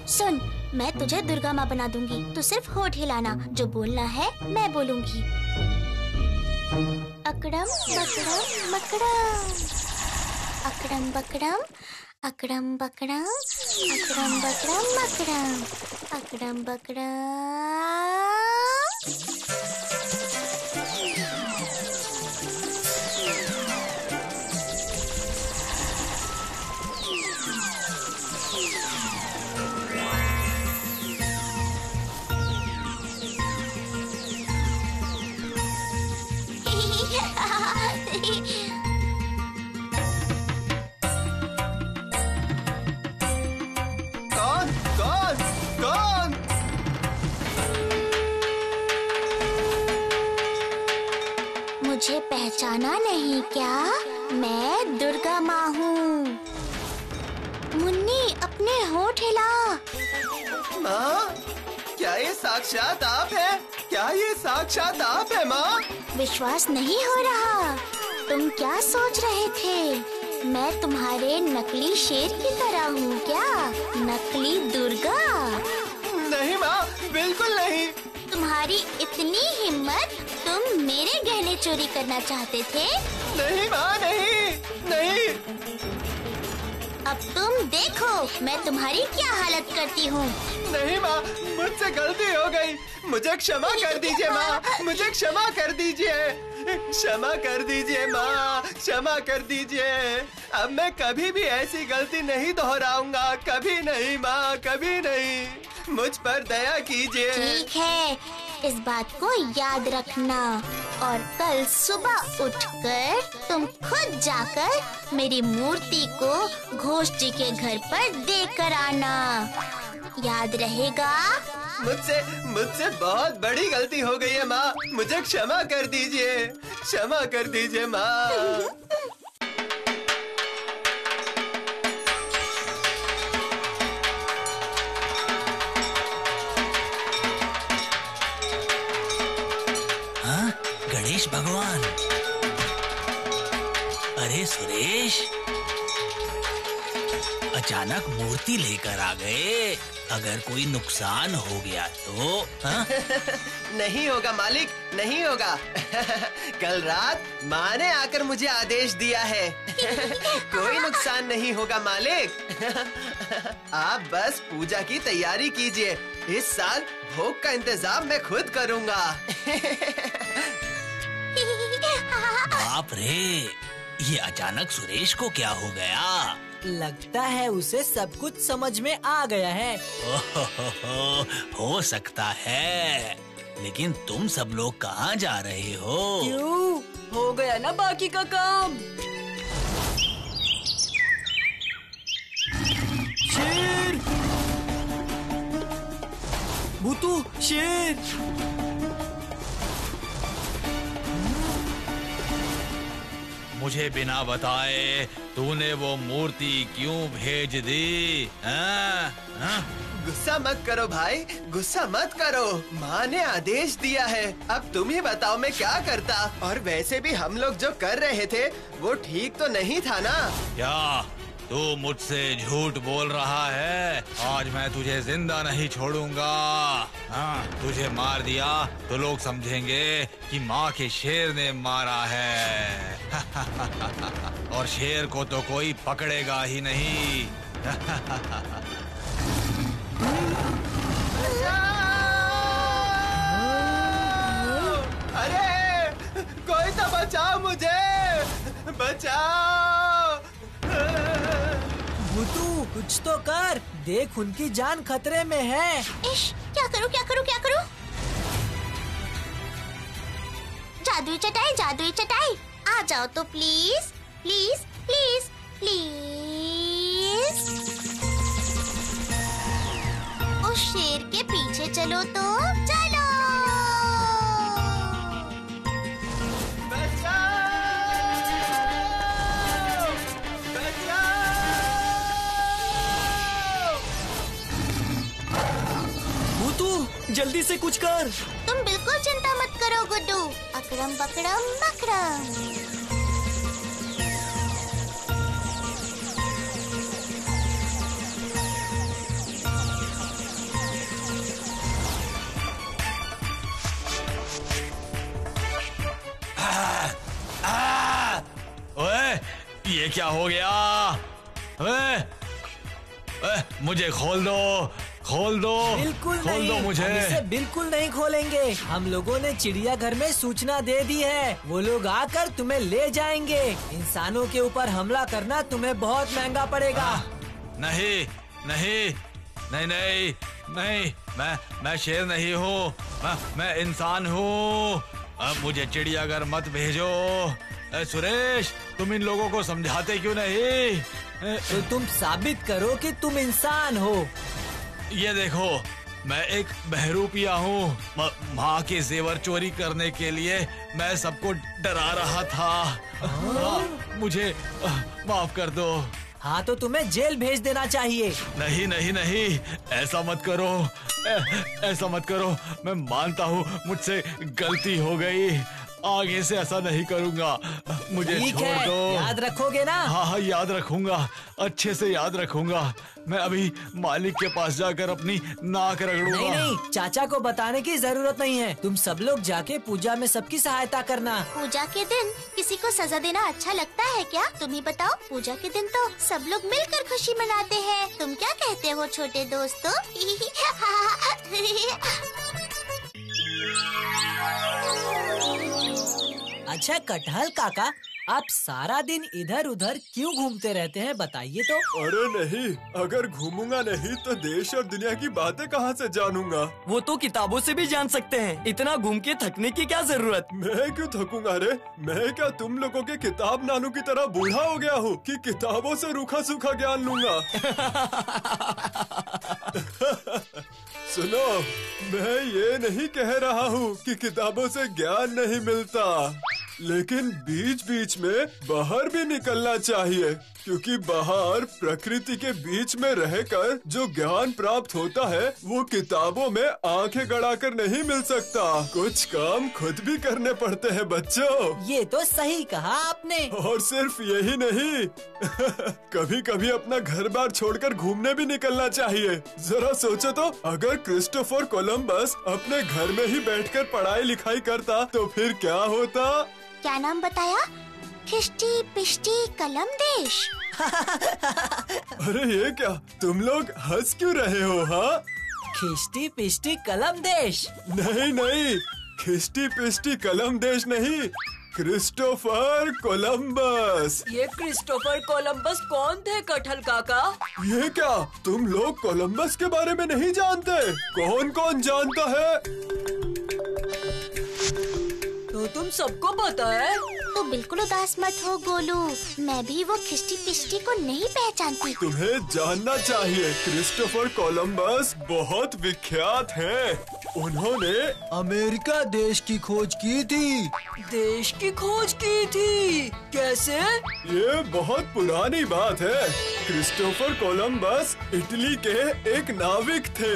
सुन, मैं तुझे दुर्गा माँ बना दूंगी। तू सिर्फ होठ हिलाना, जो बोलना है मैं बोलूंगी। अकड़म बकड़म मकड़म, अकड़म बकड़म, अकड़म बकड़म, अकड़म बकड़म मकड़म, अकड़म बकड़म। कौन कौन कौन? मुझे पहचाना नहीं क्या? मैं दुर्गा माँ हूँ। मुन्नी अपने होठ हिला। माँ, क्या ये साक्षात आप है? क्या ये साक्षात आप है माँ? विश्वास नहीं हो रहा। तुम क्या सोच रहे थे? मैं तुम्हारे नकली शेर की तरह हूँ क्या? नकली दुर्गा? नहीं माँ, बिल्कुल नहीं। तुम्हारी इतनी हिम्मत, तुम मेरे गहने चोरी करना चाहते थे? नहीं माँ, नहीं नहीं। अब तुम देखो मैं तुम्हारी क्या हालत करती हूँ। नहीं माँ, मुझसे गलती हो गई। मुझे क्षमा कर दीजिए माँ, मुझे क्षमा कर दीजिए। क्षमा कर दीजिए माँ, क्षमा कर दीजिए। अब मैं कभी भी ऐसी गलती नहीं दोहराऊंगा। कभी नहीं माँ, कभी नहीं। मुझ पर दया कीजिए। ठीक है, इस बात को याद रखना और कल सुबह उठकर तुम खुद जाकर मेरी मूर्ति को घोष जी के घर पर देकर आना। याद रहेगा? मुझसे बहुत बड़ी गलती हो गई है माँ। मुझे क्षमा कर दीजिए, क्षमा कर दीजिए माँ। हाँ, गणेश भगवान। अरे सुरेश, अचानक मूर्ति लेकर आ गए। अगर कोई नुकसान हो गया तो? हाँ? नहीं होगा मालिक, नहीं होगा। कल रात माँ ने आकर मुझे आदेश दिया है। कोई नुकसान नहीं होगा मालिक। आप बस पूजा की तैयारी कीजिए। इस साल भोग का इंतजाम मैं खुद करूँगा। बाप रे, ये अचानक सुरेश को क्या हो गया? लगता है उसे सब कुछ समझ में आ गया है। हो सकता है, लेकिन तुम सब लोग कहाँ जा रहे हो? क्यों? हो गया ना बाकी का काम। शेर, भूतू, शेर। मुझे बिना बताए तूने वो मूर्ति क्यों भेज दी? हाँ? हाँ? गुस्सा मत करो भाई, गुस्सा मत करो। माँ ने आदेश दिया है, अब तुम ही बताओ मैं क्या करता। और वैसे भी हम लोग जो कर रहे थे वो ठीक तो नहीं था ना? क्या तू मुझसे झूठ बोल रहा है? आज मैं तुझे जिंदा नहीं छोड़ूंगा। हाँ, तुझे मार दिया तो लोग समझेंगे कि माँ के शेर ने मारा है। और शेर को तो कोई पकड़ेगा ही नहीं। अरे कोई तो बचाओ मुझे, बचाओ। भूतू कुछ तो कर, देख उनकी जान खतरे में है। इश, क्या करूं क्या करूं क्या करूं? जादुई चटाई, जादुई चटाई, आ जाओ तो प्लीज प्लीज प्लीज प्लीज। उस शेर के पीछे चलो तो चलो। जल्दी से कुछ कर। तुम बिल्कुल चिंता मत करो गुड्डू। अकरम बकरम मकरम। ओए, ये क्या हो गया? ओए, मुझे खोल दो, खोल दो, बिल्कुल खोल नहीं, दो मुझे। हम इसे बिल्कुल नहीं खोलेंगे। हम लोगों ने चिड़ियाघर में सूचना दे दी है, वो लोग आकर तुम्हें ले जाएंगे। इंसानों के ऊपर हमला करना तुम्हें बहुत महंगा पड़ेगा। नहीं नहीं नहीं नहीं नहीं, मैं शेर नहीं हूँ, मैं इंसान हूँ। अब मुझे चिड़ियाघर मत भेजो। सुरेश, तुम इन लोगों को समझाते क्यों नहीं? तो तुम साबित करो कि तुम इंसान हो। ये देखो, मैं एक बहरूपिया हूँ। माँ के जेवर चोरी करने के लिए मैं सबको डरा रहा था। मुझे माफ कर दो। हाँ, तो तुम्हें जेल भेज देना चाहिए। नहीं नहीं नहीं, ऐसा मत करो, ऐसा मत करो। मैं मानता हूँ मुझसे गलती हो गई, आगे से ऐसा नहीं करूँगा। मुझे छोड़ दो। याद रखोगे ना? हाँ हाँ, याद रखूंगा, अच्छे से याद रखूंगा। मैं अभी मालिक के पास जाकर अपनी नाक रगड़ूंगा। नहीं नहीं, चाचा को बताने की जरूरत नहीं है। तुम सब लोग जाके पूजा में सबकी सहायता करना। पूजा के दिन किसी को सजा देना अच्छा लगता है क्या? तुम ही बताओ। पूजा के दिन तो सब लोग मिलकर खुशी मनाते हैं। तुम क्या कहते हो छोटे दोस्तों? अच्छा कटहल काका, आप सारा दिन इधर उधर क्यों घूमते रहते हैं, बताइए तो। अरे नहीं, अगर घूमूंगा नहीं तो देश और दुनिया की बातें कहाँ से जानूंगा? वो तो किताबों से भी जान सकते हैं, इतना घूम के थकने की क्या जरूरत। मैं क्यों थकूंगा रे? मैं क्या तुम लोगों के किताब नानू की तरह बूढ़ा हो गया हूँ कि किताबों से रूखा सूखा ज्ञान लूंगा? सुनो, मैं ये नहीं कह रहा हूँ कि किताबों से ज्ञान नहीं मिलता, लेकिन बीच बीच में बाहर भी निकलना चाहिए, क्योंकि बाहर प्रकृति के बीच में रहकर जो ज्ञान प्राप्त होता है वो किताबों में आंखें गड़ाकर नहीं मिल सकता। कुछ काम खुद भी करने पड़ते हैं बच्चों। ये तो सही कहा आपने। और सिर्फ यही नहीं, कभी कभी अपना घर बार छोड़कर घूमने भी निकलना चाहिए। जरा सोचो तो, अगर क्रिस्टोफर कोलंबस अपने घर में ही बैठकर पढ़ाई लिखाई करता तो फिर क्या होता? क्या नाम बताया? खिष्टी पिष्टी कलम देश। अरे ये क्या, तुम लोग हंस क्यों रहे हो? हाँ, खिष्टी पिष्टी कलम देश? नहीं नहीं, खिष्टी पिष्टी कलम देश नहीं, क्रिस्टोफर कोलंबस। ये क्रिस्टोफर कोलंबस कौन थे कटहल काका? ये क्या, तुम लोग कोलंबस के बारे में नहीं जानते? कौन कौन जानता है? तो तुम सबको पता है। तो बिल्कुल उदास मत हो गोलू, मैं भी वो खिस्टी पिस्टी को नहीं पहचानती। तुम्हें जानना चाहिए, क्रिस्टोफर कोलंबस बहुत विख्यात हैं। उन्होंने अमेरिका देश की खोज की थी। देश की खोज की थी? कैसे? ये बहुत पुरानी बात है। क्रिस्टोफर कोलंबस इटली के एक नाविक थे।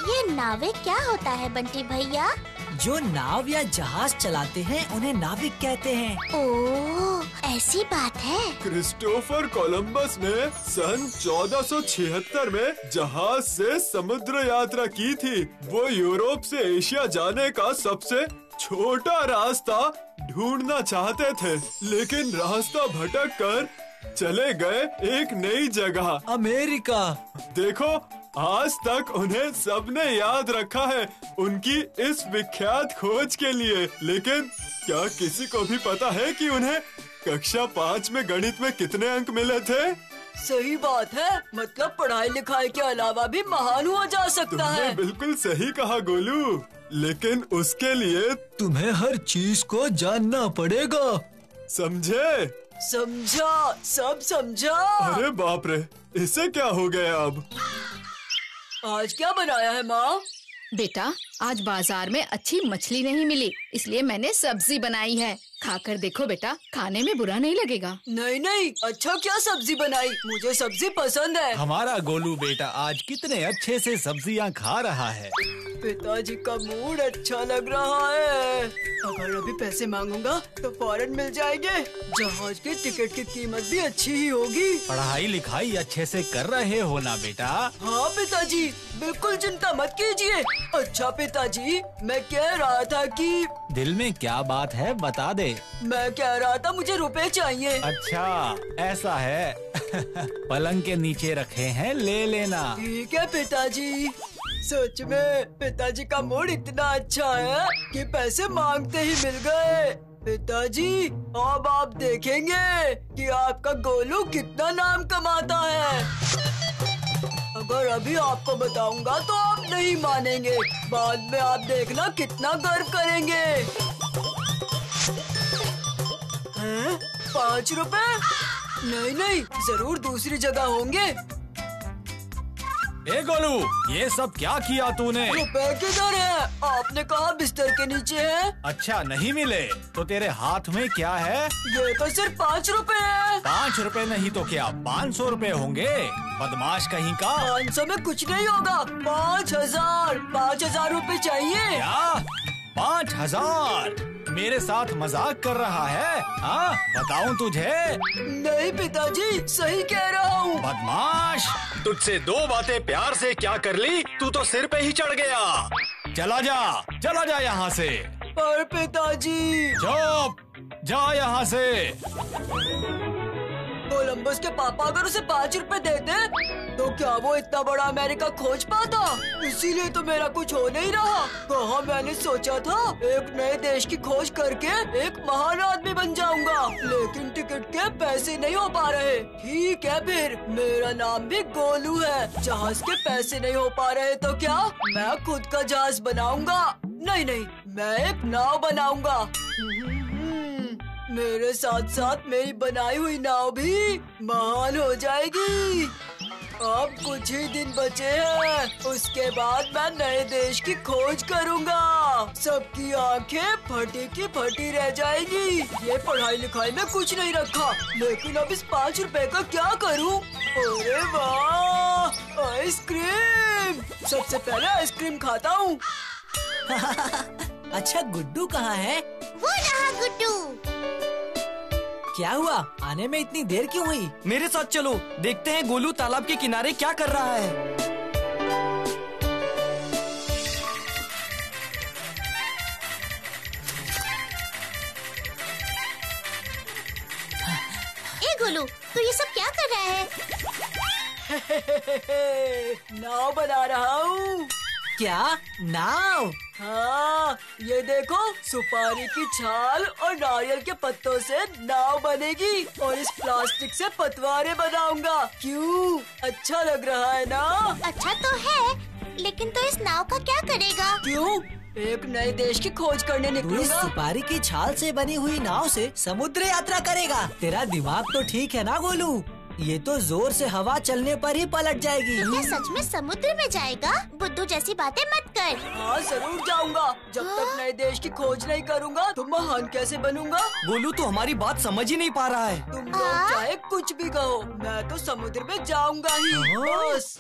ये नाविक क्या होता है बंटी भैया? जो नाव या जहाज चलाते हैं उन्हें नाविक कहते हैं। ओह, ऐसी बात है। क्रिस्टोफर कोलंबस ने सन 1476 में जहाज से समुद्र यात्रा की थी। वो यूरोप से एशिया जाने का सबसे छोटा रास्ता ढूंढना चाहते थे, लेकिन रास्ता भटक कर चले गए एक नई जगह, अमेरिका। देखो, आज तक उन्हें सबने याद रखा है उनकी इस विख्यात खोज के लिए। लेकिन क्या किसी को भी पता है कि उन्हें कक्षा 5 में गणित में कितने अंक मिले थे? सही बात है, मतलब पढ़ाई लिखाई के अलावा भी महान हुआ जा सकता तुमने है। बिल्कुल सही कहा गोलू, लेकिन उसके लिए तुम्हें हर चीज को जानना पड़ेगा। समझे? समझा, सब समझा। अरे बाप रे, इसे क्या हो गया अब? आज क्या बनाया है माँ? बेटा, आज बाजार में अच्छी मछली नहीं मिली, इसलिए मैंने सब्जी बनाई है। खाकर देखो बेटा, खाने में बुरा नहीं लगेगा। नहीं नहीं, अच्छा क्या सब्जी बनाई? मुझे सब्जी पसंद है। हमारा गोलू बेटा आज कितने अच्छे से सब्जियां खा रहा है। पिताजी का मूड अच्छा लग रहा है। अगर अभी पैसे मांगूंगा तो फौरन मिल जाएंगे। जहाज के टिकट की कीमत भी अच्छी ही होगी। पढ़ाई लिखाई अच्छे से कर रहे हो ना बेटा? हाँ पिताजी, बिल्कुल चिंता मत कीजिए। अच्छा पिताजी, मैं कह रहा था कि दिल में क्या बात है बता दे। मैं कह रहा था मुझे रुपए चाहिए। अच्छा ऐसा है पलंग के नीचे रखे हैं, ले लेना। ठीक है पिताजी। सच में पिताजी का मूड इतना अच्छा है कि पैसे मांगते ही मिल गए। पिताजी, अब आप देखेंगे कि आपका गोलू कितना नाम कमाता है। अगर अभी आपको बताऊंगा तो आप नहीं मानेंगे, बाद में आप देखना कितना गर्व करेंगे। हैं? 5 रुपए? नहीं नहीं, जरूर दूसरी जगह होंगे। ए गोलू, ये सब क्या किया तूने? रुपए किधर है? आपने कहा बिस्तर के नीचे है। अच्छा नहीं मिले तो तेरे हाथ में क्या है? ये तो सिर्फ 5 रुपए है। 5 रुपए नहीं तो क्या 500 रुपए होंगे, बदमाश कहीं का। 500 में कुछ नहीं होगा। 5000 5000 रुपए चाहिए। क्या? 5000? मेरे साथ मजाक कर रहा है? हाँ बताऊं तुझे? नहीं पिताजी, सही कह रहा हूँ। बदमाश, तुझसे 2 बातें प्यार से क्या कर ली, तू तो सिर पे ही चढ़ गया। चला जा यहाँ से। पर पिताजी। चुप, जा यहाँ से। कोलंबस के पापा अगर उसे 5 रुपए देते तो क्या वो इतना बड़ा अमेरिका खोज पाता? इसीलिए तो मेरा कुछ हो नहीं रहा। कहाँ मैंने सोचा था एक नए देश की खोज करके एक महान आदमी बन जाऊंगा, लेकिन टिकट के पैसे नहीं हो पा रहे। ठीक है फिर, मेरा नाम भी गोलू है। जहाज के पैसे नहीं हो पा रहे तो क्या मैं खुद का जहाज बनाऊंगा? नहीं नहीं, मैं एक नाव बनाऊंगा। मेरे साथ साथ मेरी बनाई हुई नाव भी महान हो जाएगी। अब कुछ ही दिन बचे हैं, उसके बाद मैं नए देश की खोज करूंगा। सबकी आंखें फटी की फटी रह जाएंगी। ये पढ़ाई लिखाई में कुछ नहीं रखा, लेकिन अब इस 5 रुपए का क्या करूं? अरे वाह, आइसक्रीम! सबसे पहले आइसक्रीम खाता हूँ। अच्छा गुड्डू कहाँ है? वो रहा गुड्डू। क्या हुआ, आने में इतनी देर क्यों हुई? मेरे साथ चलो, देखते हैं गोलू तालाब के किनारे क्या कर रहा है। ए गोलू, तू ये सब क्या कर रहा है? नाव बना रहा हूँ। क्या नाव? हाँ, ये देखो, सुपारी की छाल और नारियल के पत्तों से नाव बनेगी और इस प्लास्टिक से पतवारें बनाऊंगा। क्यों, अच्छा लग रहा है ना? अच्छा तो है, लेकिन तो इस नाव का क्या करेगा? क्यों, एक नए देश की खोज करने तू इस निकलूंगा। सुपारी की छाल से बनी हुई नाव से समुद्र यात्रा करेगा। तेरा दिमाग तो ठीक है ना गोलू? ये तो जोर से हवा चलने पर ही पलट जाएगी। क्या सच में समुद्र में जाएगा? बुद्धू जैसी बातें मत कर। हाँ जरूर जाऊंगा। जब तक नए देश की खोज नहीं करूंगा तो महान कैसे बनूंगा? गोलू तो हमारी बात समझ ही नहीं पा रहा है। तुम लोग चाहे कुछ भी कहो, मैं तो समुद्र में जाऊंगा ही बस।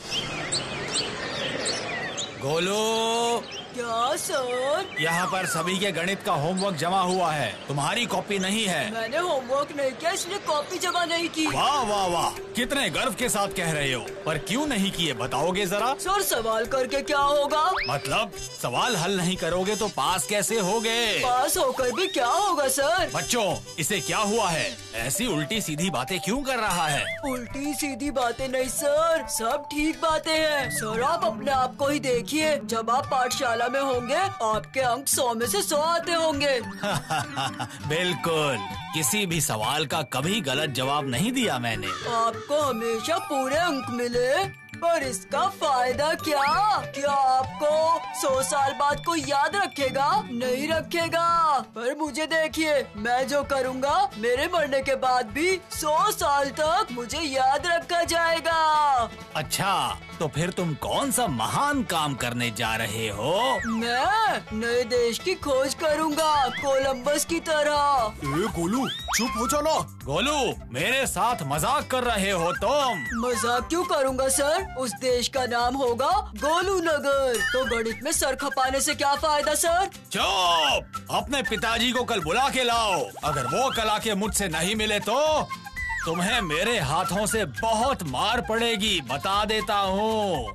गोलू, क्या सर? यहाँ पर सभी के गणित का होमवर्क जमा हुआ है, तुम्हारी कॉपी नहीं है। मैंने होमवर्क नहीं किया इसलिए कॉपी जमा नहीं की। वाह वाह वाह, कितने गर्व के साथ कह रहे हो, पर क्यों नहीं किए बताओगे जरा? सर सवाल करके क्या होगा? मतलब सवाल हल नहीं करोगे तो पास कैसे होगे? पास होकर भी क्या होगा सर? बच्चों, इसे क्या हुआ है? ऐसी उल्टी सीधी बातें क्यों कर रहा है? उल्टी सीधी बातें नहीं सर, सब ठीक बातें हैं। सर आप अपने आप को ही देखिए, जब आप पाठशाला में होंगे आपके अंक 100 में से 100 आते होंगे। बिल्कुल, किसी भी सवाल का कभी गलत जवाब नहीं दिया मैंने। आपको हमेशा पूरे अंक मिले, पर इसका फायदा क्या? क्या आपको 100 साल बाद कोई याद रखेगा? नहीं रखेगा। पर मुझे देखिए, मैं जो करूँगा मेरे मरने के बाद भी 100 साल तक मुझे याद रखा जाएगा। अच्छा, तो फिर तुम कौन सा महान काम करने जा रहे हो? मैं नए देश की खोज करूँगा, कोलंबस की तरह। गोलू चुप हो जाना। गोलू, मेरे साथ मजाक कर रहे हो तुम? मजाक क्यों करूँगा सर? उस देश का नाम होगा गोलू नगर। तो गणित में सर खपाने से क्या फायदा सर? चुप! अपने पिताजी को कल बुला के लाओ। अगर वो कल आके मुझसे नहीं मिले तो तुम्हें मेरे हाथों से बहुत मार पड़ेगी, बता देता हूँ।